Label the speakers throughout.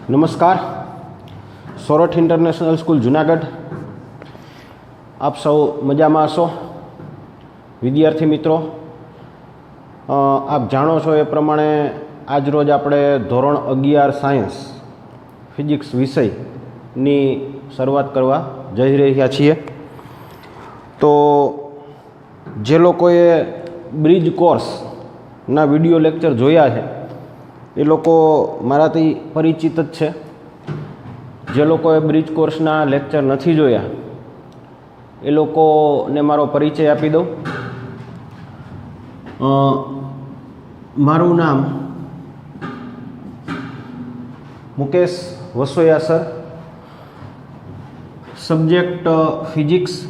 Speaker 1: नमस्कार। Sorath international school Junagadh. आप सौ मजा में हशो। विद्यार्थी मित्रों, आप जाणो छो ए प्रमाणे आज रोज आपणे धोरण 11 सायन्स फिजिक्स विषयनी शरूआत करवा जई रह्या छीए। तो जे लोकोए ब्रिज कोर्स ना विडियो लेक्चर जोया है ए लोको माराथी परिचित ज छे। जे लोकोए ब्रिज कोर्सना लेक्चर नहीं जोया ए लोकोने मारो परिचय आपी दऊं। मारू नाम मुकेश वसोया सर। सब्जेक्ट फिजिक्स,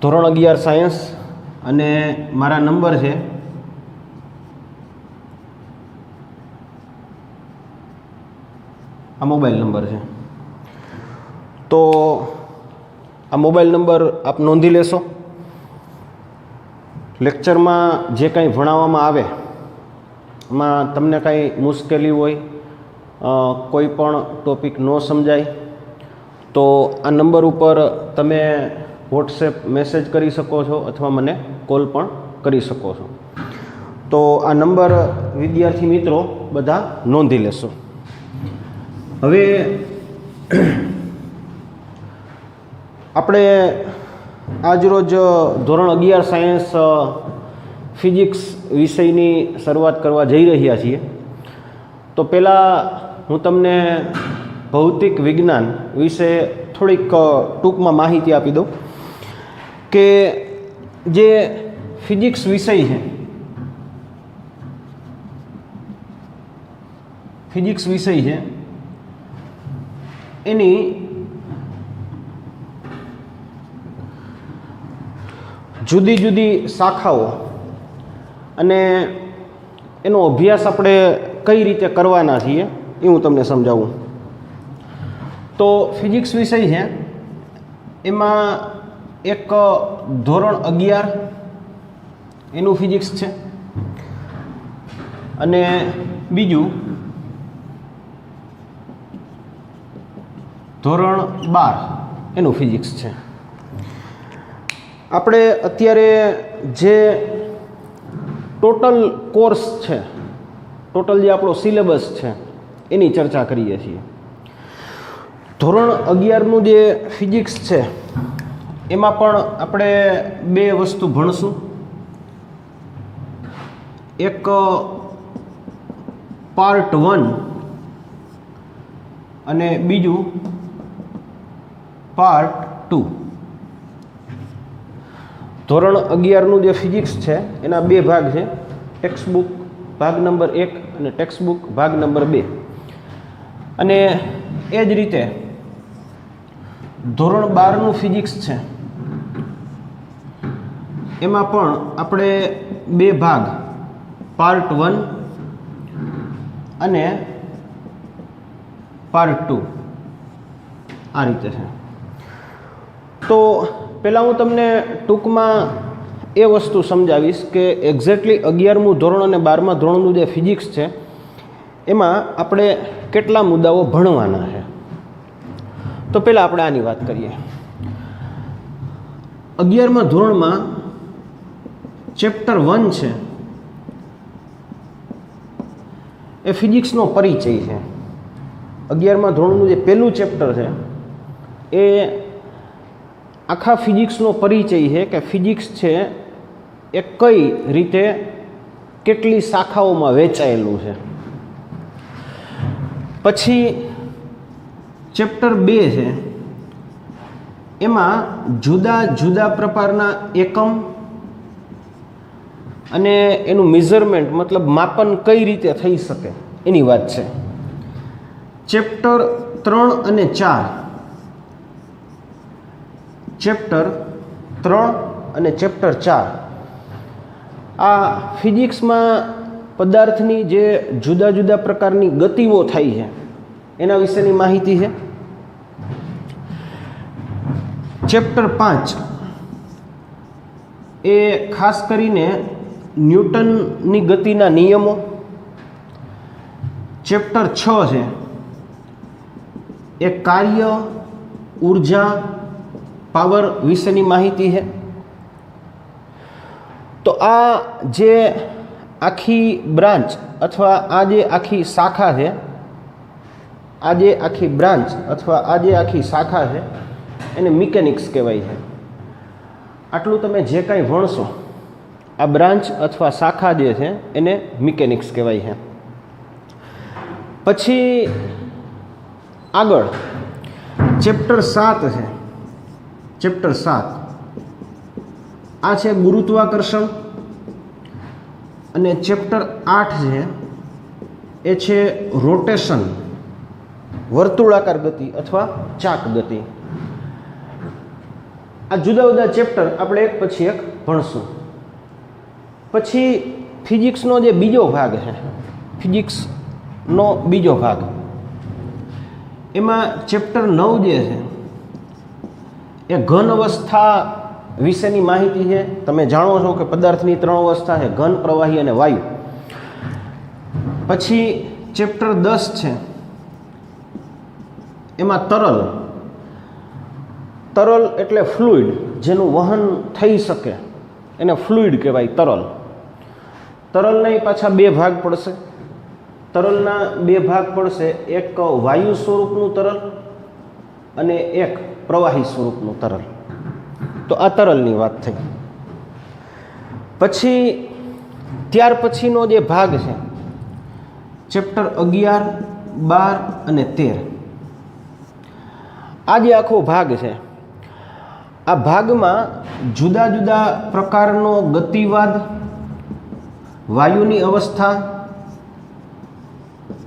Speaker 1: धोरण 11 सायन्स। अने मारा नंबर है आ मोबाइल नंबर है। तो आ मोबाइल नंबर आप नोंधी लेशो। लेक्चर में जे कई भणाववामां आवे एमां तमने कई मुश्केली होय, कोई पण टॉपिक न समजाय तो आ नंबर पर तमे व्हाट्सएप मैसेज करी सको छो अथवा मने कॉल पण करी सको छो। तो आ नंबर विद्यार्थी मित्रों बधा नोंधी लेशो। हवे आपणे आज रोज धोरण 11 सायन्स फिजिक्स विषयनी शरूआत करवा जई रह्या छीए। तो पहला हूँ तमने भौतिक विज्ञान विषे थोड़ीक टूंकमां माहिती आपी दऊं के जे फिजिक्स विषय है, फिजिक्स विषय है एनी जुदी जुदी शाखाओ अने एनो अभ्यास आपणे कई रीते करवाना छीए ए हूँ तमने समजावुं। तो फिजिक्स विषय है एमां एक धोरण 11 एनु फिजिक्स छे अने बीजू धोरण 12 एनु फिजिक्स छे। आपणे अत्यारे जे टोटल कोर्स छे, टोटल जे आपणो सिलेबस छे एनी चर्चा करीए छीए। धोरण 11 नु जे फिजिक्स छे एमां पण आपणे बे वस्तु भणशुं। एक पार्ट 1 अने बीजू पार्ट 2। धोरण 11 नु जे फिजिक्स छे एना बे भाग छे, टेक्स्ट बुक भाग नंबर 1 अने टेक्स्ट बुक भाग नंबर 2। अने ए ज रीते धोरण 12 नु फिजिक्स छे एमां पण आपणे बे भाग पार्ट 1 अने पार्ट 2 आ रीते छे। तो पहला हूँ तमने टूंकमां ए वस्तु समजावीश के एक्जेक्टली 11मुं धोरण अने 12मा धोरणनुं जे फिजिक्स छे एमां आपणे केटला मुद्दाओ भणवाना है। तो पहला आपणे आनी वात करीए। 11मा धोरणमां चेप्टर 1 छे ए फिजिक्सनो परिचय है। 11मा धोरणनुं जे पहेलुं चेप्टर है ए आखा फिजिक्सनो परिचय है कि फिजिक्स छे ए कई रीते केटली शाखाओमां वहेंचायेलुं छे। पछी चेप्टर 2 है एमां जुदा जुदा प्रकारना एकम अने एनुं मेजरमेंट मतलब मापन कई रीते थई शके एनी वात छे। चेप्टर 3 अने 4, चेप्टर 3 अने चेप्टर 4 आ फिजिक्स में पदार्थनी जे जुदा जुदा प्रकारनी गतिओ थाय है एना विशेनी माहिती है। चेप्टर 5 ए खास करीने न्यूटननी गतिना नियमों ચેપ્ટર 6 છે એ કાર્ય, ઉર્જા, પાવર વિશેની માહિતી છે. તો આ જે આખી બ્રાન્ચ અથવા આ જે આખી શાખા છે, આ જે આખી બ્રાન્ચ અથવા આ જે આખી શાખા છે એને મિકેનિક્સ કહેવાય છે. આટલું તમે જે કાંઈ ભણશો આ બ્રાન્ચ અથવા શાખા જે છે એને મિકેનિક્સ કહેવાય છે. પછી આગળ ચેપ્ટર 7 છે. ચેપ્ટર 7 આ છે ગુરુત્વાકર્ષણ, અને ચેપ્ટર 8 છે એ છે રોટેશન, વર્તુળાકાર ગતિ અથવા ચાક ગતિ. આ જુદા જુદા ચેપ્ટર આપણે એક પછી એક ભણશું. પછી ફિઝિક્સનો જે બીજો ભાગ છે, ફિઝિક્સનો બીજો ભાગ, એમાં ચેપ્ટર 9 જે છે એ ઘન અવસ્થા વિશેની માહિતી છે. તમે જાણો છો કે પદાર્થની 3 અવસ્થા છે, ઘન, પ્રવાહી અને વાયુ. પછી ચેપ્ટર 10 છે એમાં તરલ. તરલ એટલે ફ્લુઇડ, જેનું વહન થઈ શકે એને ફ્લુઇડ કહેવાય, તરલ. તરલના પાછા 2 ભાગ પડશે. તરલના 2 ભાગ પડશે, એક વાયુ સ્વરૂપનું તરલ અને એક પ્રવાહી સ્વરૂપનું તરલ. તો આ તરલની વાત થઈ. પછી ત્યાર પછીનો જે ભાગ છે ચેપ્ટર 11, 12 અને 13, આ જે આખો ભાગ છે આ ભાગમાં જુદા જુદા પ્રકારનો ગતિવાદ, વાયુની અવસ્થા,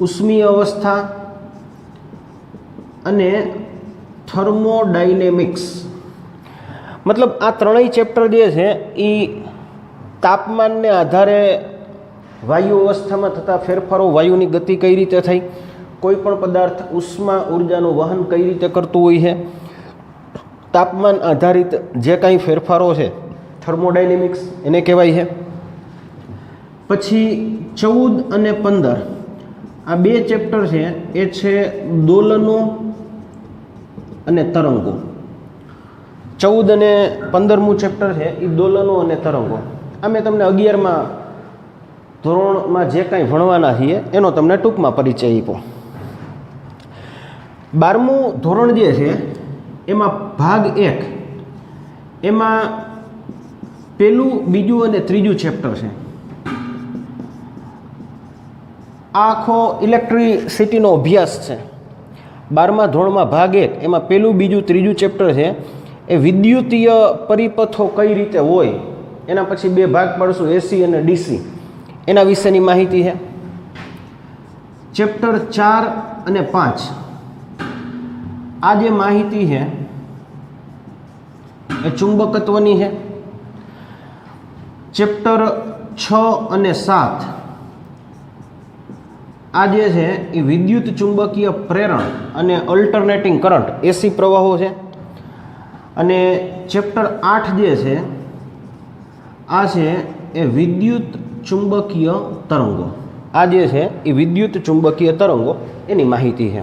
Speaker 1: ઉષ્મીય અવસ્થા અને થર્મોડાયનેમિક્સ, મતલબ આ ત્રણેય ચેપ્ટર જે છે એ તાપમાનને આધારે વાયુ અવસ્થામાં થતા ફેરફારો, વાયુની ગતિ કઈ રીતે થઈ, કોઈ પણ પદાર્થ ઉષ્મા ઉર્જાનું વહન કઈ રીતે કરતું હોય છે, તાપમાન આધારિત જે કાંઈ ફેરફારો છે થર્મોડાયનેમિક્સ એને કહેવાય છે. પછી 14 અને 15 આ 2 ચેપ્ટર છે એ છે દોલનો અને તરંગો. 14 અને 15મું ચેપ્ટર છે એ દોલનો અને તરંગો. આ મેં તમને 11મા ધોરણમાં જે કાંઈ ભણવાના છીએ એનો તમને ટૂંકમાં પરિચય આપ્યો. 12મું ધોરણ જે છે એમાં ભાગ 1, એમાં 1, 2 અને 3 ચેપ્ટર છે. આ આખો ઇલેક્ટ્રિસિટીનો અભ્યાસ છે. 12મા ધોરણમાં ભાગ 1 એમાં 1, 2, 3 ચેપ્ટર છે એ વિદ્યુતીય પરિપથો કઈ રીતે હોય, એના પછી 2 ભાગ પાડશું, એસી અને ડીસી, એના વિશેની માહિતી છે. ચેપ્ટર 4 અને 5 આ જે માહિતી છે એ ચુંબકત્વની છે. ચેપ્ટર 6 અને 7 આ જે છે એ વિદ્યુત ચુંબકીય પ્રેરણ અને અલ્ટરનેટિંગ કરંટ, એસી પ્રવાહો છે. અને ચેપ્ટર 8 જે છે આ છે એ વિદ્યુત ચુંબકીય તરંગો. આ જે છે એ વિદ્યુત ચુંબકીય તરંગો એની માહિતી છે.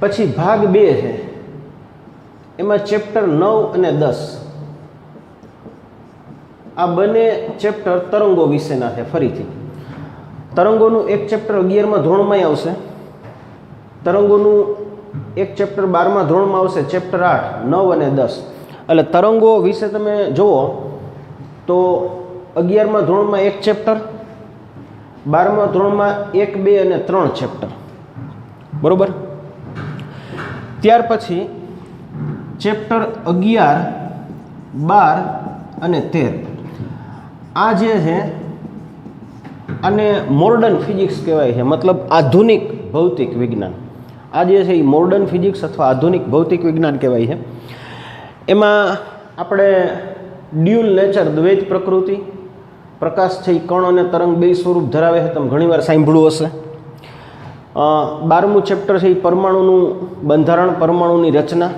Speaker 1: પછી ભાગ 2 છે એમાં ચેપ્ટર 9 અને 10 આ બંને ચેપ્ટર તરંગો વિશેના છે. ફરીથી તરંગોનું એક ચેપ્ટર 11મા ધોરણમાં આવશે, તરંગોનું એક ચેપ્ટર 12મા ધોરણમાં આવશે, ચેપ્ટર 8, 9 અને 10. એટલે તરંગો વિશે તમે જુઓ તો 11મા ધોરણમાં એક ચેપ્ટર, 12મા ધોરણમાં 1, 2 અને 3 ચેપ્ટર. બરોબર. ત્યાર પછી ચેપ્ટર 11, 12 અને 13 આ જે છે આને મોડર્ન ફિઝિક્સ કહેવાય છે, મતલબ આધુનિક ભૌતિક વિજ્ઞાન. આ જે છે એ મોડર્ન ફિઝિક્સ અથવા આધુનિક ભૌતિક વિજ્ઞાન કહેવાય છે. એમાં આપણે ડ્યુઅલ નેચર, દ્વૈત પ્રકૃતિ, પ્રકાશ છે એ કણ અને તરંગ 2 સ્વરૂપ ધરાવે છે, તમે ઘણીવાર સાંભળ્યું હશે. 12મું ચેપ્ટર છે એ પરમાણુનું બંધારણ, પરમાણુની રચના.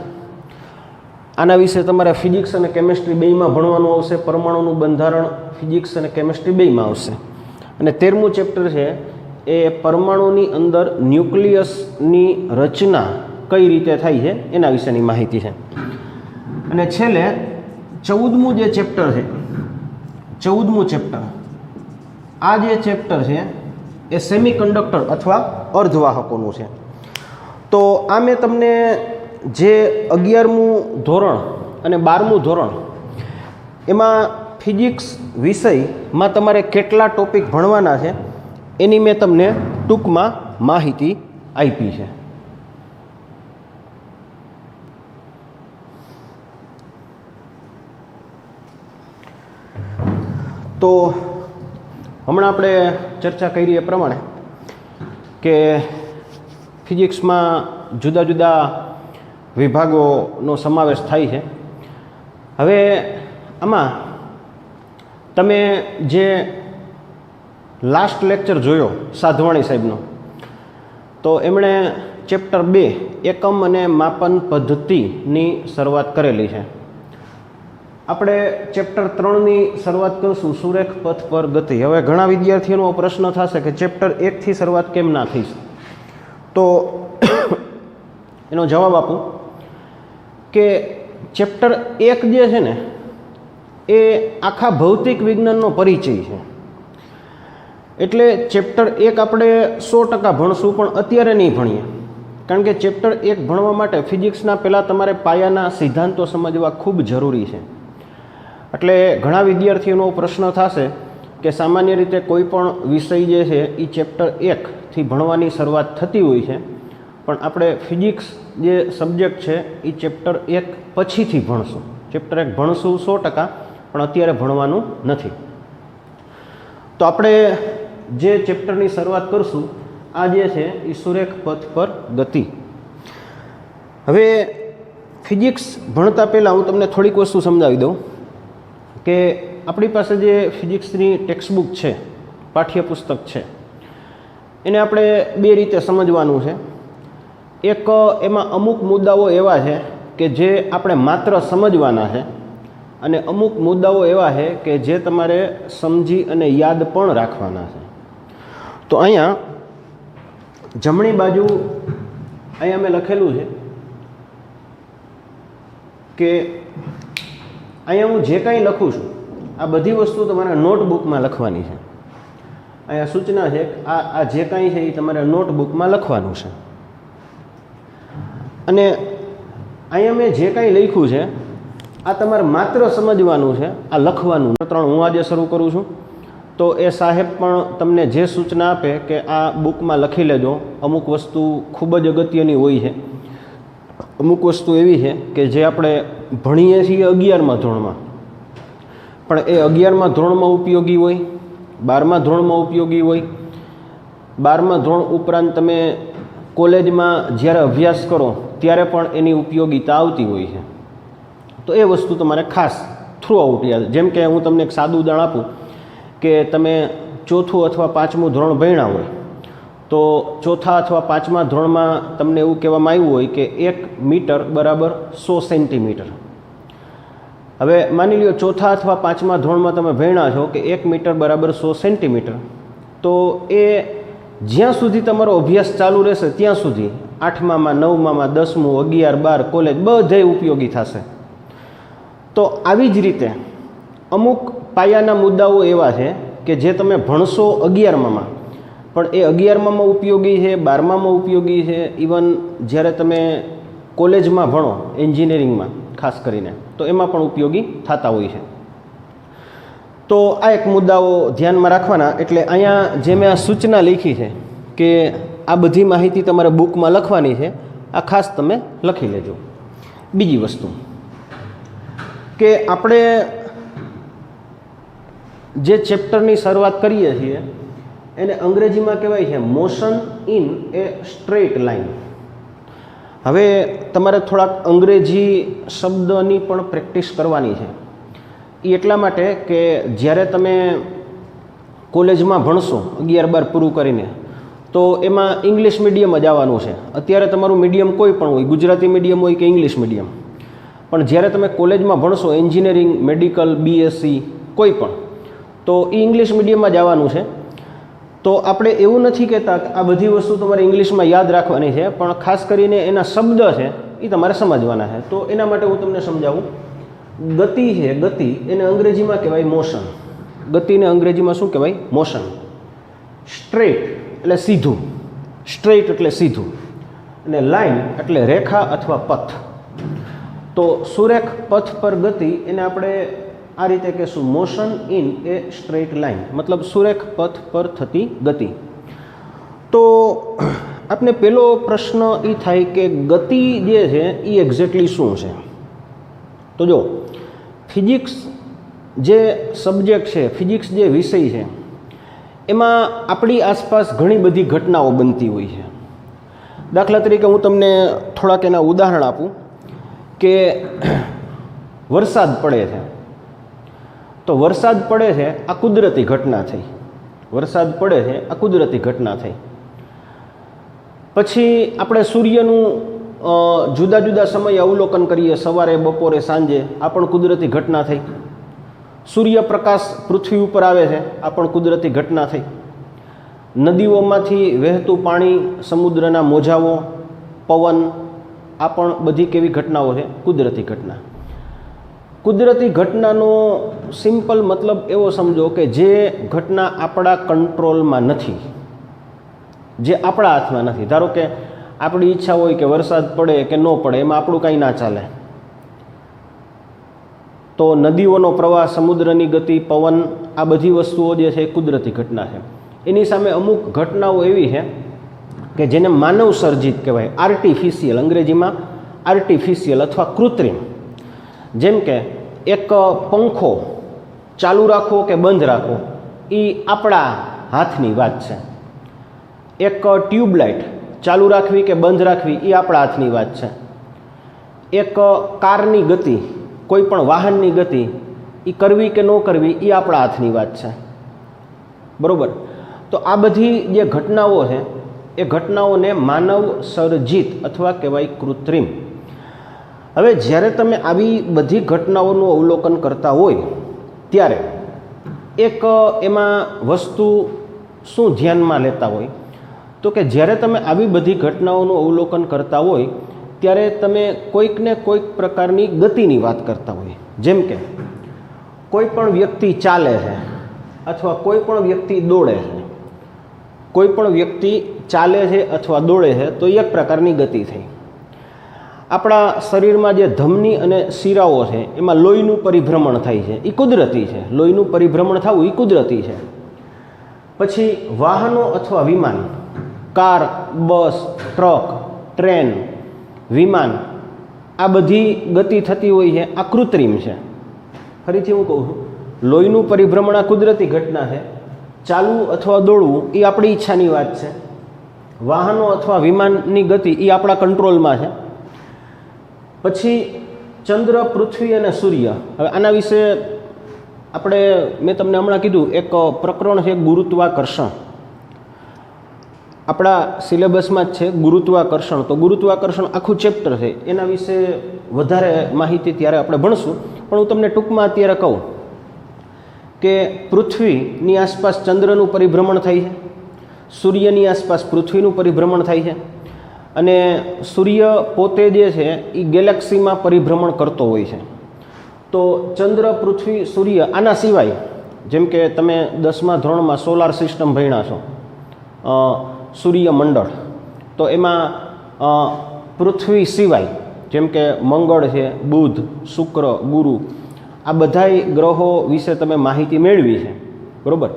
Speaker 1: આના વિશે તમારે ફિઝિક્સ અને કેમિસ્ટ્રી 2માં ભણવાનું આવશે. પરમાણુનું બંધારણ ફિઝિક્સ અને કેમિસ્ટ્રી 2માં આવશે. અને 13મું ચેપ્ટર છે એ પરમાણુની અંદર ન્યુક્લિયસની રચના કઈ રીતે થાય છે એના વિશેની માહિતી છે. અને છેલ્લે 14મું જે ચેપ્ટર છે, 14મું ચેપ્ટર, આ જે ચેપ્ટર છે એ સેમિકન્ડક્ટર અથવા અર્ધવાહકોનું છે. તો આ મેં તમને જે 11મું ધોરણ અને 12મું ધોરણ એમાં ફિઝિક્સ વિષયમાં તમારે કેટલા ટોપિક ભણવાના છે એની મેં તમને ટૂંકમાં માહિતી આપી છે. તો હમણાં આપણે ચર્ચા કરી એ પ્રમાણે કે ફિઝિક્સમાં જુદા જુદા વિભાગોનો સમાવેશ થાય છે. હવે આમાં તમે જે લાસ્ટ લેક્ચર જોયો સાધવાણી સાહેબનો, તો એમણે ચેપ્ટર 2 એકમ અને માપન પદ્ધતિની શરૂઆત કરેલી છે. આપણે ચેપ્ટર 3ની શરૂઆત કરીશું, સુરેખ પથ પર ગતિ. હવે ઘણા વિદ્યાર્થીઓનો પ્રશ્ન થશે કે ચેપ્ટર 1થી શરૂઆત કેમ ના થઈ? તો એનો જવાબ આપું કે ચેપ્ટર 1 જે છે ને એ આખા ભૌતિક વિજ્ઞાનનો પરિચય છે. એટલે ચેપ્ટર 1 આપણે 100% ભણશું, પણ અત્યારે નહીં ભણીએ. કારણ કે ચેપ્ટર 1 ભણવા માટે ફિઝિક્સના પહેલાં તમારે પાયાના સિદ્ધાંતો સમજવા ખૂબ જરૂરી છે. એટલે ઘણા વિદ્યાર્થીઓનો પ્રશ્ન થશે કે સામાન્ય રીતે કોઈ પણ વિષય જે છે એ ચેપ્ટર 1થી ભણવાની શરૂઆત થતી હોય છે, પણ આપણે ફિઝિક્સ જે સબ્જેક્ટ છે એ ચેપ્ટર 1 પછીથી ભણશું. ચેપ્ટર 1 ભણશું 100%, પણ અત્યારે ભણવાનું નથી. તો આપણે જે ચેપ્ટરની શરૂઆત કરશું આ જે છે એ સુરેખ પથ પર ગતિ. હવે ફિઝિક્સ ભણતા પહેલાં હું તમને થોડીક વસ્તુ સમજાવી દઉં કે આપણી પાસે જે ફિઝિક્સની ટેક્સ્ટબુક છે, પાઠ્યપુસ્તક છે, એને આપણે બે રીતે સમજવાનું છે. એક, એમાં અમુક મુદ્દાઓ એવા છે કે જે આપણે માત્ર સમજવાના છે, અને અમુક મુદ્દાઓ એવા છે કે જે તમારે સમજી અને યાદ પણ રાખવાના છે. તો અહીંયા જમણી બાજુ અહીંયા મેં લખેલું છે કે અહીંયા હું જે કાંઈ લખું છું આ બધી વસ્તુ તમારે નોટબુકમાં લખવાની છે. અહીંયા સૂચના છે આ જે કાંઈ છે એ તમારે નોટબુકમાં લખવાનું છે. અને અહીંયા મેં જે કાંઈ લખ્યું છે આ તમારે માત્ર સમજવાનું છે, આ લખવાનું. 3 હું આજે શરૂ કરું છું, તો એ સાહેબ પણ તમને જે સૂચના આપે કે આ બુકમાં લખી લેજો. અમુક વસ્તુ ખૂબ જ અગત્યની હોય છે, અમુક વસ્તુ એવી છે કે જે આપણે ભણીએ છીએ 11મા ધોરણમાં, પણ એ 11મા ધોરણમાં ઉપયોગી હોય, 12મા ધોરણમાં ઉપયોગી હોય, 12મા ધોરણ ઉપરાંત તમે કોલેજમાં જ્યારે અભ્યાસ કરો ત્યારે પણ એની ઉપયોગીતા આવતી હોય છે. તો એ વસ્તુ તમારે ખાસ થ્રુ આઉટ યાદ. જેમ કે હું તમને એક સાદું ઉદાહરણ આપું કે તમે 4થું અથવા 5મું ધોરણ ભણ્યા હોય, તો 4થા અથવા 5મા ધોરણમાં તમને એવું કહેવામાં આવ્યું હોય કે 1 મીટર બરાબર 100 સેન્ટીમીટર. હવે માની લ્યો 4થા અથવા 5મા ધોરણમાં તમે ભણ્યા છો કે 1 મીટર બરાબર 100 સેન્ટીમીટર, તો એ જ્યાં સુધી તમારો અભ્યાસ ચાલુ રહેશે ત્યાં સુધી 8મામાં, 9મામાં, 10મું, 11, 12 કોલેજ બધે ઉપયોગી થશે. તો આવી જ રીતે અમુક પાયાના મુદ્દાઓ એવા છે કે જે તમે ભણશો 11મામાં, પણ એ 11મામાં ઉપયોગી છે, 12મામાં ઉપયોગી છે, ઇવન જ્યારે તમે કોલેજમાં ભણો એન્જિનિયરિંગમાં ખાસ કરીને, તો એમાં પણ ઉપયોગી થતા હોય છે. તો આ એક મુદ્દાઓ ધ્યાનમાં રાખવાના. એટલે અહીંયા જે મેં આ સૂચના લખી છે કે આ બધી માહિતી તમારે બુકમાં લખવાની છે, આ ખાસ તમે લખી લેજો. બીજી વસ્તુ કે આપણે જે ચેપ્ટરની શરૂઆત કરીએ છીએ એને અંગ્રેજીમાં કહેવાય છે motion in A straight line. હવે તમારે થોડાક અંગ્રેજી શબ્દની પણ પ્રેક્ટિસ કરવાની છે. એ એટલા માટે કે જ્યારે તમે કોલેજમાં ભણશો 11-12 પૂરું કરીને, તો એમાં ઇંગ્લિશ મીડિયમ જ આવવાનું છે. અત્યારે તમારું મીડિયમ કોઈ પણ હોય, ગુજરાતી મીડિયમ હોય કે ઇંગ્લિશ મીડિયમ, પણ જ્યારે તમે કોલેજમાં ભણશો એન્જિનિયરિંગ, મેડિકલ, BSc કોઈ પણ, તો એ ઇંગ્લિશ મીડિયમમાં જ આવવાનું છે. તો આપણે એવું નથી કહેતા કે આ બધી વસ્તુ તમારે ઇંગ્લિશમાં યાદ રાખવાની છે, પણ ખાસ કરીને એના શબ્દ છે એ તમારે સમજવાના છે. તો એના માટે હું તમને સમજાવું. ગતિ છે, ગતિ એને અંગ્રેજીમાં કહેવાય મોશન. ગતિને અંગ્રેજીમાં શું કહેવાય? મોશન. સ્ટ્રેટ એટલે સીધું, સ્ટ્રેટ એટલે સીધું, અને લાઈન એટલે રેખા અથવા પથ. તો સુરેખ પથ પર ગતિ એને આપણે આ રીતે કહેશું, motion in A straight line, મતલબ સુરેખ પથ પર થતી ગતિ. તો આપણે પહેલો પ્રશ્ન એ થાય કે ગતિ જે છે એ એક્ઝેક્ટલી શું છે? તો જો ફિઝિક્સ જે સબ્જેક્ટ છે, ફિઝિક્સ જે વિષય છે, એમાં આપણી આસપાસ ઘણી બધી ઘટનાઓ બનતી હોય છે. દાખલા તરીકે હું તમને થોડાક એના ઉદાહરણ આપું કે વરસાદ પડે છે. તો વરસાદ પડે છે આ કુદરતી ઘટના થઈ. વરસાદ પડે છે આ કુદરતી ઘટના થઈ. પછી આપણે સૂર્યનું જુદા જુદા સમયે અવલોકન કરીએ, સવારે, બપોરે, સાંજે, આ પણ કુદરતી ઘટના થઈ. સૂર્યપ્રકાશ પૃથ્વી ઉપર આવે છે, આ પણ કુદરતી ઘટના થઈ. નદીઓમાંથી વહેતું પાણી, સમુદ્રના મોજાઓ, પવન, આ પણ બધી કેવી ઘટનાઓ છે? કુદરતી ઘટના. કુદરતી ઘટનાનો સિમ્પલ મતલબ એવો સમજો કે જે ઘટના આપણા કંટ્રોલમાં નથી, જે આપણા હાથમાં નથી. ધારો કે આપણી ઈચ્છા હોય કે વરસાદ પડે કે ન પડે, એમાં આપણું કાંઈ ના ચાલે. તો નદીઓનો પ્રવાહ, સમુદ્રની ગતિ, પવન, આ બધી વસ્તુઓ જે છે એ કુદરતી ઘટના છે. એની સામે અમુક ઘટનાઓ એવી છે કે જેને માનવ સર્જિત કહેવાય, આર્ટિફિશિયલ, અંગ્રેજીમાં આર્ટિફિશિયલ અથવા કૃત્રિમ. જેમ કે એક પંખો ચાલુ રાખવો કે બંધ રાખવો એ આપણા હાથની વાત છે. એક ટ્યુબલાઇટ ચાલુ રાખવી કે બંધ રાખવી એ આપણા હાથની વાત છે. એક કારની ગતિ, કોઈ પણ વાહનની ગતિ એ કરવી કે ન કરવી એ આપણા હાથની વાત છે. બરાબર? તો આ બધી જે ઘટનાઓ છે એ ઘટનાઓને માનવ સર્જિત અથવા કહેવાય કૃત્રિમ. હવે જ્યારે તમે આવી બધી ઘટનાઓનું અવલોકન કરતા હોય ત્યારે એક એમાં વસ્તુ શું ધ્યાનમાં લેતા હોય તો કે જ્યારે તમે આવી બધી ઘટનાઓનું અવલોકન કરતા હોય ત્યારે તમે કોઈકને કોઈક પ્રકારની ગતિની વાત કરતા હોય. જેમ કે કોઈ પણ વ્યક્તિ ચાલે છે અથવા કોઈ પણ વ્યક્તિ દોડે છે. કોઈ પણ વ્યક્તિ ચાલે છે અથવા દોડે છે તો એક પ્રકારની ગતિ થઈ. આપણા શરીરમાં જે ધમની અને શિરાઓ છે એમાં લોહીનું પરિભ્રમણ થાય છે, એ કુદરતી છે. લોહીનું પરિભ્રમણ થવું એ કુદરતી છે. પછી વાહનો અથવા વિમાન, કાર, બસ, ટ્રક, ટ્રેન, વિમાન, આ બધી ગતિ થતી હોય છે, આ કૃત્રિમ છે. ફરીથી હું કહું છું, લોહીનું પરિભ્રમણ આ કુદરતી ઘટના છે. ચાલવું અથવા દોડવું એ આપણી ઈચ્છાની વાત છે. વાહનો અથવા વિમાનની ગતિ એ આપણા કંટ્રોલમાં છે. પછી ચંદ્ર, પૃથ્વી અને સૂર્ય. હવે આના વિશે આપણે, મેં તમને હમણાં કીધું, એક પ્રકરણ છે ગુરુત્વાકર્ષણ. આપણા સિલેબસમાં જ છે ગુરુત્વાકર્ષણ. તો ગુરુત્વાકર્ષણ આખું ચેપ્ટર છે, એના વિશે વધારે માહિતી ત્યારે આપણે ભણશું. પણ હું તમને ટૂંકમાં અત્યારે કહું કે પૃથ્વીની આસપાસ ચંદ્રનું પરિભ્રમણ થાય છે, સૂર્યની આસપાસ પૃથ્વીનું પરિભ્રમણ થાય છે, અને સૂર્ય પોતે જે છે એ ગેલેક્સીમાં પરિભ્રમણ કરતો હોય છે. તો ચંદ્ર, પૃથ્વી, સૂર્ય, આના સિવાય જેમ કે તમે 10મા ધોરણમાં સોલાર સિસ્ટમ ભણ્યા છો, સૂર્યમંડળ, તો એમાં પૃથ્વી સિવાય જેમ કે મંગળ છે, બુધ, શુક્ર, ગુરુ, આ બધાય ગ્રહો વિશે તમે માહિતી મેળવી છે. બરાબર?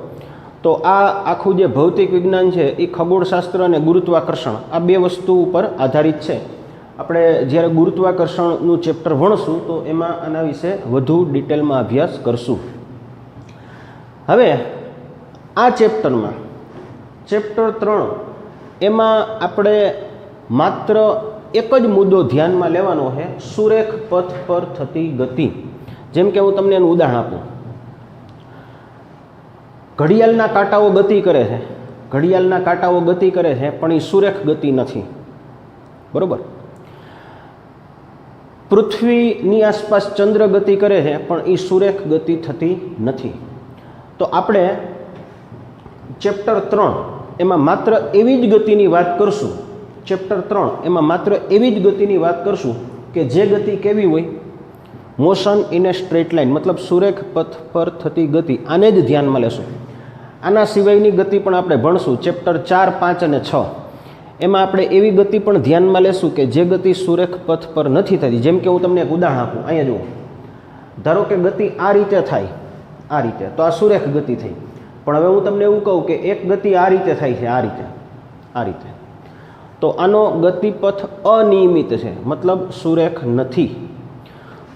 Speaker 1: તો આ આખું જે ભૌતિક વિજ્ઞાન છે એ ખગોળશાસ્ત્ર અને ગુરુત્વાકર્ષણ આ બે વસ્તુ ઉપર આધારિત છે. આપણે જ્યારે ગુરુત્વાકર્ષણનું ચેપ્ટર ભણશું તો એમાં આના વિશે વધુ ડિટેલમાં અભ્યાસ કરશું. હવે આ ચેપ્ટરમાં, ચેપ્ટર 3, એમાં આપણે માત્ર એક જ મુદ્દો ધ્યાનમાં લેવાનો છે, સુરેખ પથ પર થતી ગતિ. જેમ કે હું તમને એનું ઉદાહરણ આપું. ઘડિયાળના કાંટાઓ ગતિ કરે છે, ઘડિયાળના કાંટાઓ ગતિ કરે છે, પણ એ સુરેખ ગતિ નથી. બરાબર? પૃથ્વીની આસપાસ ચંદ્ર ગતિ કરે છે, પણ એ સુરેખ ગતિ થતી નથી. તો આપણે ચેપ્ટર 3 એમાં માત્ર એવી જ ગતિની વાત કરશું. ચેપ્ટર 3 એમાં માત્ર એવી જ ગતિની વાત કરશું કે જે ગતિ કેવી હોય, motion in A straight line, મતલબ સુરેખ પથ પર થતી ગતિ. આને જ ધ્યાનમાં લેશું. આના સિવાયની ગતિ પણ આપણે ભણશું. ચેપ્ટર 4, 5 અને 6 એમાં આપણે એવી ગતિ પણ ધ્યાનમાં લેશું કે જે ગતિ સુરેખ પથ પર નથી થતી. જેમ કે હું તમને એક ઉદાહરણ આપું. અહીંયા જુઓ, ધારો કે ગતિ આ રીતે થાય, આ રીતે, તો આ સુરેખ ગતિ થઈ. પણ હવે હું તમને એવું કહું કે એક ગતિ આ રીતે થાય છે, આ રીતે, આ રીતે, તો આનો ગતિપથ અનિયમિત છે, મતલબ સુરેખ નથી.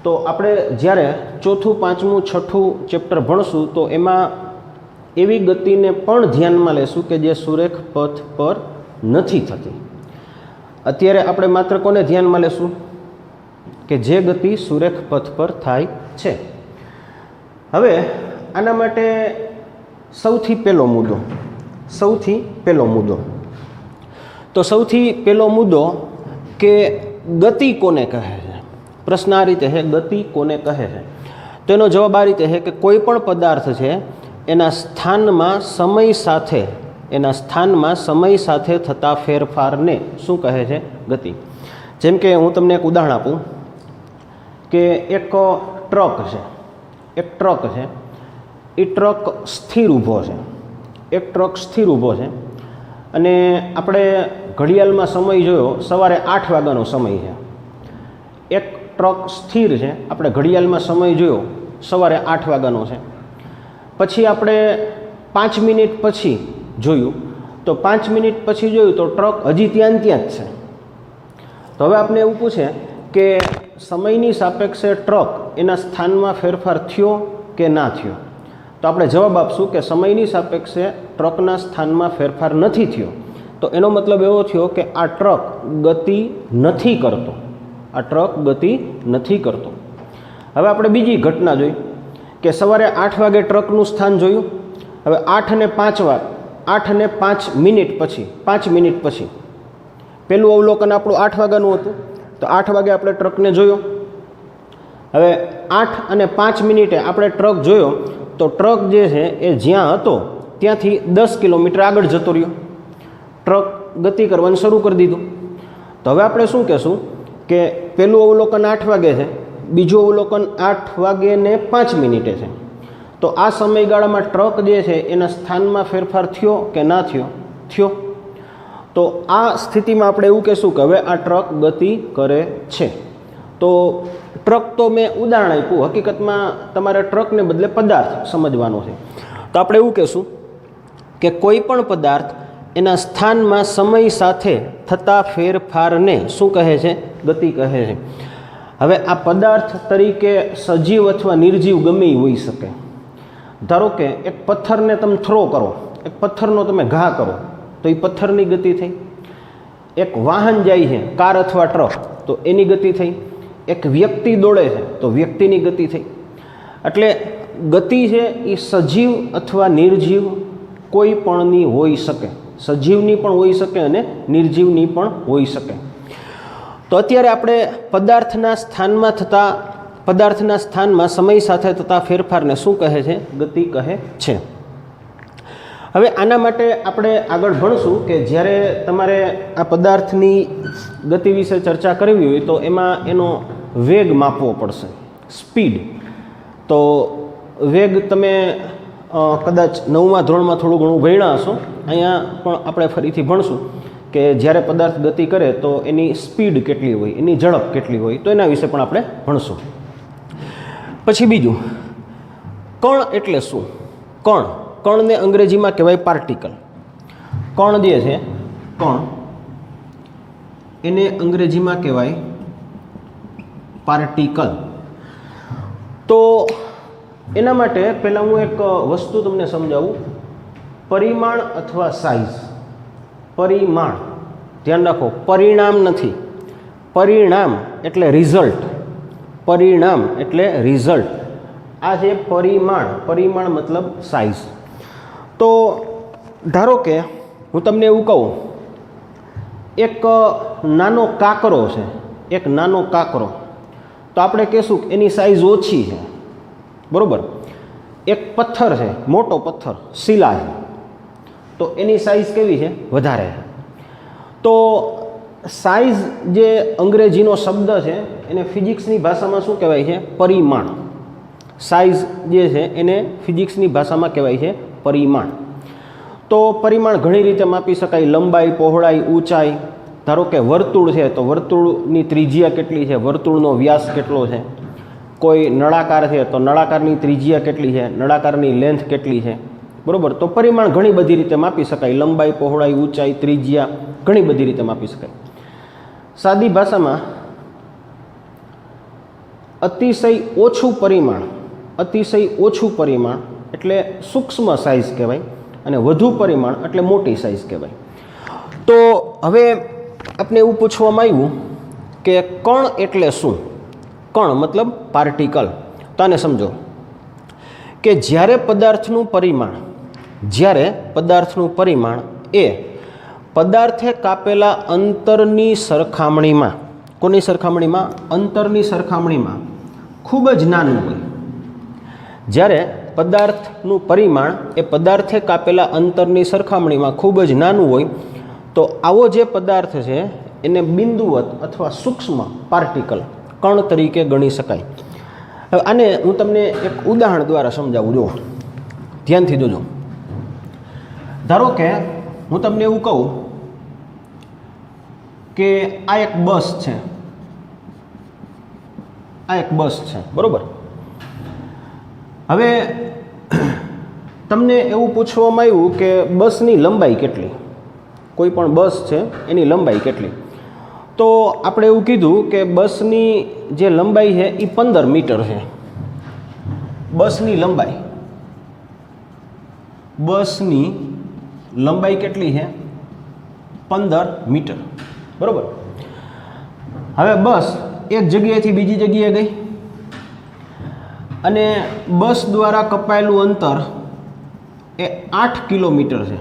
Speaker 1: તો આપણે જ્યારે 4થું, 5મું, 6થું ચેપ્ટર ભણશું તો એમાં એવી ગતિને પણ ધ્યાનમાં લેશું કે જે સુરેખ પથ પર નથી થતી. અત્યારે આપણે માત્ર કોને ધ્યાનમાં લેશું કે જે ગતિ સુરેખ પથ પર થાય છે. હવે આના માટે સૌથી પહેલો મુદ્દો તો સૌથી પહેલો મુદ્દો કે ગતિ કોને કહે છે. પ્રશ્ન આ રીતે છે, ગતિ કોને કહે છે? તો એનો જવાબ આ રીતે છે કે કોઈ પણ પદાર્થ છે એના સ્થાનમાં સમય સાથે થતા ફેરફારને શું કહે છે? ગતિ. જેમ કે હું તમને એક ઉદાહરણ આપું કે એક ટ્રક છે, એ ટ્રક સ્થિર ઊભો છે, અને આપણે ઘડિયાળમાં સમય જોયો, સવારે 8 વાગ્યાનો સમય છે. એક ટ્રક સ્થિર છે, આપણે ઘડિયાળમાં સમય જોયો સવારે 8 વાગ્યાનો છે. પછી આપણે 5 મિનિટ પછી જોયું, તો 5 મિનિટ પછી જોયું તો ટ્રક હજી ત્યાં જ છે. તો હવે આપણે એવું પૂછે કે સમયની સાપેક્ષે ટ્રક એના સ્થાનમાં ફેરફાર થયો કે ના થયો? તો આપણે જવાબ આપશું કે સમયની સાપેક્ષે ટ્રકના સ્થાનમાં ફેરફાર નથી થયો. તો એનો મતલબ એવો થયો કે આ ટ્રક ગતિ નથી કરતો. હવે આપણે બીજી ઘટના જોઈ કે સવારે 8 વાગે ટ્રકનું સ્થાન જોયું. હવે 8 અને 5 મિનિટ પછી પહેલું અવલોકન આપણું 8 વાગ્યાનું હતું, તો 8 વાગે આપણે ટ્રકને જોયો. હવે 8 અને 5 મિનિટે આપણે ટ્રક જોયો, તો ટ્રક જે છે એ જ્યાં હતો ત્યાંથી 10 કિલોમીટર આગળ જતો રહ્યો. ટ્રક ગતિ કરવાનું શરૂ કરી દીધું. તો હવે આપણે શું કહેશું કે પહેલું અવલોકન 8 વાગે છે, બીજું અવલોકન 8 વાગે ને 5 મિનિટે છે. તો આ સમયગાળામાં ટ્રક જે છે એના સ્થાનમાં ફેરફાર થયો કે ના થયો? તો આ સ્થિતિમાં આપણે એવું કહેશું કે હવે આ ટ્રક ગતિ કરે છે. તો ટ્રક તો મેં ઉદાહરણ આપ્યું, હકીકતમાં તમારે ટ્રકને બદલે પદાર્થ સમજવાનો છે. તો આપણે એવું કહેશું કે કોઈ પણ પદાર્થ એના સ્થાનમાં સમય સાથે થતા ફેરફારને શું કહે છે? ગતિ કહે છે. હવે આ પદાર્થ તરીકે સજીવ અથવા નિર્જીવ ગમે એ હોઈ શકે. ધારો કે એક પથ્થરને તમે થ્રો કરો, એક પથ્થરનો તમે ઘા કરો, તો એ પથ્થરની ગતિ થઈ. એક વાહન જાય છે, કાર અથવા ટ્રક, તો એની ગતિ થઈ. એક વ્યક્તિ દોડે છે તો વ્યક્તિની ગતિ થઈ. એટલે ગતિ છે એ સજીવ અથવા નિર્જીવ કોઈ પણની હોઈ શકે. સજીવની પણ હોઈ શકે અને નિર્જીવની પણ હોઈ શકે. તો અત્યારે આપણે પદાર્થના સ્થાનમાં સમય સાથે થતા ફેરફારને શું કહે છે? ગતિ કહે છે. હવે આના માટે આપણે આગળ ભણશું કે જ્યારે તમારે આ પદાર્થની ગતિ વિશે ચર્ચા કરવી હોય તો એમાં એનો વેગ માપવો પડશે, સ્પીડ. તો વેગ તમે કદાચ 9મા ધોરણમાં થોડું ઘણું ભણ્યા હશો. અહીંયા પણ આપણે ફરીથી ભણશું કે જ્યારે પદાર્થ ગતિ કરે તો એની સ્પીડ કેટલી હોય, એની ઝડપ કેટલી હોય, તો એના વિશે પણ આપણે ભણશું. પછી બીજું, કણ એટલે શું? કણને અંગ્રેજીમાં કહેવાય પાર્ટિકલ. કણ જે છે, એને અંગ્રેજીમાં કહેવાય પાર્ટિકલ. તો એના માટે પહેલાં હું એક વસ્તુ તમને સમજાવું. પરિમાણ અથવા સાઇઝ. પરિમાણ, ધ્યાન રાખો, પરિણામ નથી. પરિણામ એટલે રિઝલ્ટ. આ છે પરિમાણ મતલબ સાઇઝ. તો ધારો કે હું તમને એવું કહું, એક નાનો કાંકરો છે, તો આપણે કહેશું કે એની સાઇઝ ઓછી છે, બરાબર. એક પથ્થર છે, મોટો પથ્થર, શિલા છે, તો એની સાઇઝ કેવી છે? વધારે છે. તો સાઇઝ જે અંગ્રેજીનો શબ્દ છે એને ફિઝિક્સની ભાષામાં શું કહેવાય છે? પરિમાણ. સાઇઝ જે છે એને ફિઝિક્સની ભાષામાં કહેવાય છે પરિમાણ. તો પરિમાણ ઘણી રીતે માપી શકાય. લંબાઈ, પહોળાઈ, ઊંચાઈ. ધારો કે વર્તુળ છે તો વર્તુળની ત્રિજ્યા કેટલી છે, વર્તુળનો વ્યાસ કેટલો છે. કોઈ નળાકાર છે તો નળાકારની ત્રિજ્યા કેટલી છે, નળાકારની લેન્થ કેટલી છે. બરાબર. તો પરિમાણ ઘણી બધી રીતે માપી શકાય. લંબાઈ, પહોળાઈ, ઊંચાઈ, ત્રિજ્યા ઘણી બધી રીતે માપી શકાય. સાદી ભાષામાં અતિશય ઓછું પરિમાણ એટલે સૂક્ષ્મ સાઇઝ કહેવાય અને વધુ પરિમાણ એટલે મોટી સાઇઝ કહેવાય. તો હવે આપણે એવું પૂછવામાં આવ્યું કે કણ એટલે શું? કણ મતલબ પાર્ટિકલ. તો આને સમજો કે જ્યારે પદાર્થનું પરિમાણ એ પદાર્થે કાપેલા અંતરની સરખામણીમાં, કોની સરખામણીમાં? અંતરની સરખામણીમાં ખૂબ જ નાનું હોય. જ્યારે પદાર્થનું પરિમાણ એ પદાર્થે કાપેલા અંતરની સરખામણીમાં ખૂબ જ નાનું હોય તો આવો જે પદાર્થ છે એને બિંદુવત અથવા સૂક્ષ્મ પાર્ટિકલ, કણ તરીકે ગણી શકાય. હવે આને હું તમને એક ઉદાહરણ દ્વારા સમજાવું. જુઓ, ધ્યાનથી જોજો. ધારો કે હું તમને એવું કહું કે આ એક બસ છે, બરાબર. હવે તમને એવું પૂછવામાં આવ્યું કે બસની લંબાઈ કેટલી? કોઈ પણ બસ છે એની લંબાઈ કેટલી? તો આપણે એવું કીધું કે બસની જે લંબાઈ છે એ 15 મીટર છે. બસની લંબાઈ કેટલી છે? 15 મીટર, બરાબર. હવે બસ એક જગ્યાએથી બીજી જગ્યાએ ગઈ અને બસ દ્વારા કપાયેલું અંતર એ 8 કિલોમીટર છે.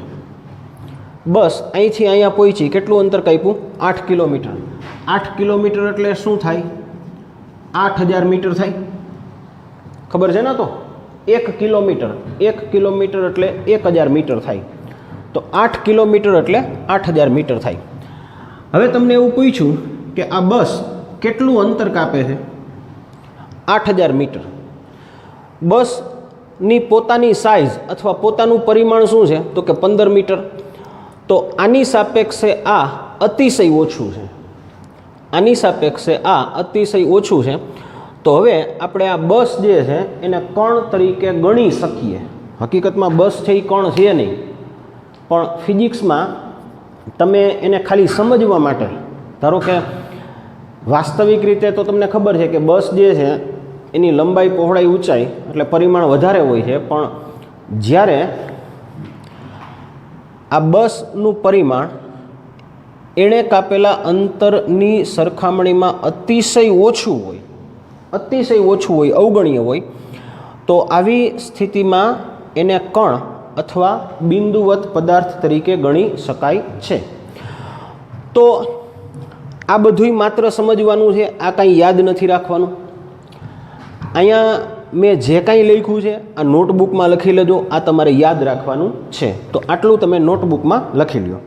Speaker 1: બસ અહીંથી અહીંયા પહોંચી, કેટલું અંતર કાપ્યું? 8 કિલોમીટર. 8 કિલોમીટર એટલે શું થાય? 8000 મીટર થાય. ખબર છે ને? તો 1 કિલોમીટર એટલે 1000 મીટર થાય. તો 8 કિલોમીટર એટલે 8000 મીટર થાય. હવે તમને એવું પૂછ્યું કે આ બસ કેટલું અંતર કાપે છે? 8000 મીટર. બસની પોતાની સાઇઝ અથવા પોતાનું પરિમાણ શું છે? તો કે 15 મીટર. તો આની સાપેક્ષે આ અતિશય ઓછું છે. તો હવે આપણે આ બસ જે છે એને કણ તરીકે ગણી શકીએ. હકીકતમાં બસ છે એ કણ છે નહીં, પણ ફિઝિક્સમાં તમે એને ખાલી સમજવા માટે, ધારો કે વાસ્તવિક રીતે તો તમને ખબર છે કે બસ જે છે એની લંબાઈ, પહોળાઈ, ઊંચાઈ એટલે પરિમાણ વધારે હોય છે, પણ જ્યારે આ બસનું પરિમાણ એણે કાપેલા અંતરની સરખામણીમાં અતિશય ઓછું હોય, અવગણ્ય હોય, તો આવી સ્થિતિમાં એને કણ અથવા બિંદુવત પદાર્થ તરીકે ગણી શકાય છે. તો આ બધુંય માત્ર સમજવાનું છે, આ કાંઈ યાદ નથી રાખવાનું. અહીંયા મેં જે કાંઈ લખ્યું છે આ નોટબુકમાં લખી લેજો, આ તમારે યાદ રાખવાનું છે. તો આટલું તમે નોટબુકમાં લખી લ્યો.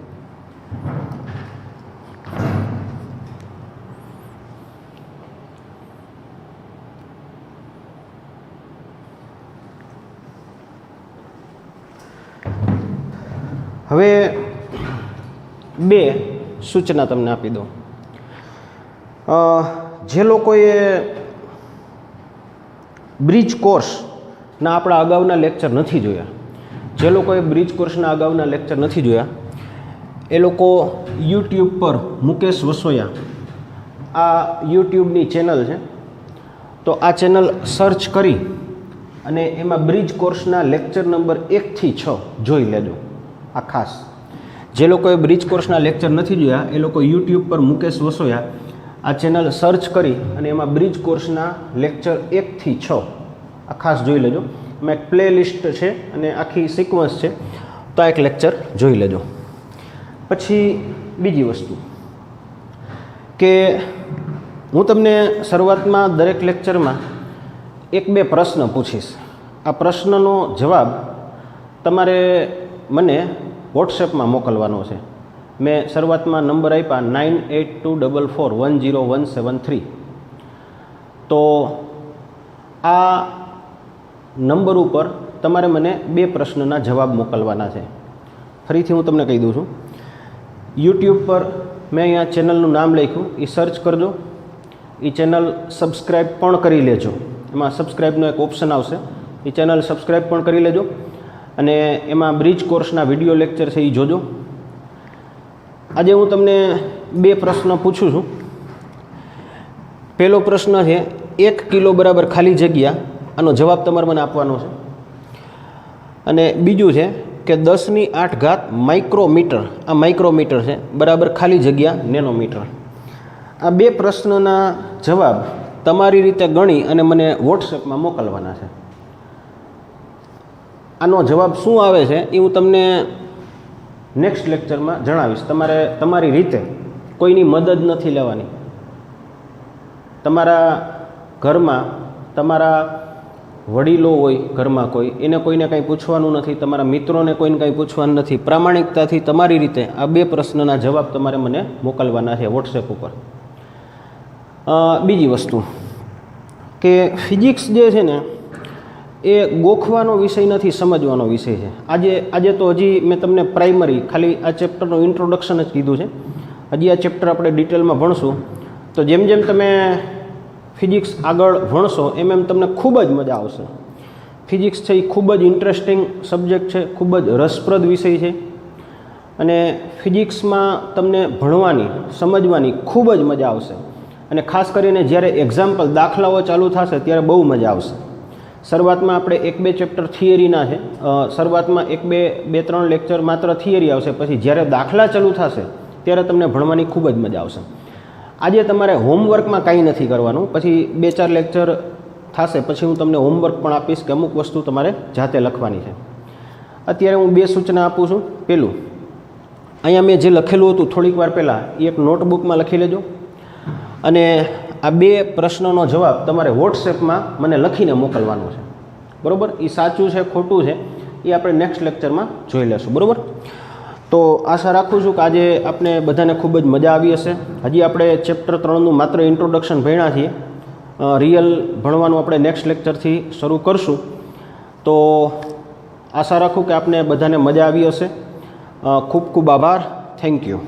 Speaker 1: હવે 2 સૂચના તમને આપી દઉં. જે લોકોએ બ્રિજ કોર્સના આપણા અગાઉના લેક્ચર નથી જોયા, એ લોકો યુટ્યુબ પર મુકેશ વસોયા આ યુટ્યુબની ચેનલ છે, તો આ ચેનલ સર્ચ કરી અને એમાં બ્રિજ કોર્સના લેક્ચર નંબર 1 થી 6 જોઈ લેજો. આ ખાસ જે લોકોએ બ્રિજ કોર્સના લેક્ચર નથી જોયા એ લોકો યુટ્યુબ પર મુકેશ વસોયા આ ચેનલ સર્ચ કરી અને એમાં બ્રિજ કોર્સના લેક્ચર 1 થી 6 આ ખાસ જોઈ લેજો. એમાં એક પ્લે લિસ્ટ છે અને આખી સિક્વન્સ છે, તો આ એક લેક્ચર જોઈ લેજો. પછી બીજી વસ્તુ કે હું તમને શરૂઆતમાં દરેક લેક્ચરમાં 1-2 પ્રશ્ન પૂછીશ. આ પ્રશ્નનો જવાબ તમારે મને વોટ્સએપમાં મોકલવાનો છે. મેં શરૂઆતમાં નંબર આપ્યા 9824410173. તો આ નંબર ઉપર તમારે મને 2 પ્રશ્નના જવાબ મોકલવાના છે. ફરીથી હું તમને કહી દઉં છું. યુટ્યુબ પર મેં અહીંયા ચેનલનું નામ લખ્યું, એ સર્ચ કરજો. એ ચેનલ સબસ્ક્રાઈબ પણ કરી લેજો. એમાં સબસ્ક્રાઈબનો એક ઓપ્શન આવશે, એ ચેનલ સબસ્ક્રાઈબ પણ કરી લેજો. અને એમાં બ્રિજ કોર્સના વિડીયો લેક્ચર છે એ જોજો. આજે હું તમને 2 પ્રશ્ન પૂછું છું. પહેલો પ્રશ્ન છે 1 કિલો બરાબર ખાલી જગ્યા, આનો જવાબ તમારે મને આપવાનો છે. અને બીજું છે કે 10⁸ માઇક્રોમીટર, આ માઇક્રોમીટર છે, બરાબર ખાલી જગ્યા નેનોમીટર. આ 2 પ્રશ્નના જવાબ તમારી રીતે ગણી અને મને વોટ્સએપમાં મોકલવાના છે. આનો જવાબ શું આવે છે એ હું તમને નેક્સ્ટ લેક્ચરમાં જણાવીશ. તમારે તમારી રીતે કોઈની મદદ નથી લેવાની. તમારા ઘરમાં તમારા વડીલો હોય, ઘરમાં કોઈ, એને કોઈને કંઈ પૂછવાનું નથી, તમારા મિત્રોને કોઈને કંઈ પૂછવાનું નથી. પ્રામાણિકતાથી તમારી રીતે આ 2 પ્રશ્નના જવાબ તમારે મને મોકલવાના છે વોટ્સએપ ઉપર. બીજી વસ્તુ કે ફિઝિક્સ જે છે ને એ ગોખવાનો વિષય નથી, સમજવાનો વિષય છે. આજે તો હજી મેં તમને પ્રાઇમરી ખાલી આ ચેપ્ટરનું ઇન્ટ્રોડક્શન જ કીધું છે. હજી આ ચેપ્ટર આપણે ડિટેલમાં ભણશું. તો જેમ જેમ તમે ફિઝિક્સ આગળ ભણશો એમ એમ તમને ખૂબ જ મજા આવશે. ફિઝિક્સ છે એ ખૂબ જ ઇન્ટરેસ્ટિંગ સબ્જેક્ટ છે, ખૂબ જ રસપ્રદ વિષય છે. અને ફિઝિક્સમાં તમને ભણવાની, સમજવાની ખૂબ જ મજા આવશે. અને ખાસ કરીને જ્યારે એક્ઝામ્પલ, દાખલાઓ ચાલુ થશે ત્યારે બહુ મજા આવશે. શરૂઆતમાં આપણે 1-2 ચેપ્ટર થિયરીના છે. શરૂઆતમાં 1-2-3 લેક્ચર માત્ર થિયરી આવશે. પછી જ્યારે દાખલા ચાલુ થશે ત્યારે તમને ભણવાની ખૂબ જ મજા આવશે. આજે તમારે હોમવર્કમાં કાંઈ નથી કરવાનું. પછી 2-4 લેક્ચર થશે પછી હું તમને હોમવર્ક પણ આપીશ કે અમુક વસ્તુ તમારે જાતે લખવાની છે. અત્યારે હું 2 સૂચના આપું છું. પહેલું, અહીંયા મેં જે લખેલું હતું થોડીક વાર પહેલાં એ એક નોટબુકમાં લખી લેજો. અને આ 2 પ્રશ્નોનો જવાબ તમારે વોટ્સએપમાં મને લખીને મોકલવાનો છે. બરાબર? એ સાચું છે ખોટું છે એ આપણે નેક્સ્ટ લેક્ચરમાં જોઈ લેશું. બરાબર? તો આશા રાખું છું કે આજે આપણે બધાને ખૂબ જ મજા આવી હશે. હજી આપણે ચેપ્ટર 3નું માત્ર ઇન્ટ્રોડક્શન ભણ્યા છીએ. રિયલ ભણવાનું આપણે નેક્સ્ટ લેક્ચરથી શરૂ કરશું. તો આશા રાખું કે આપને બધાને મજા આવી હશે. ખૂબ ખૂબ આભાર. Thank you.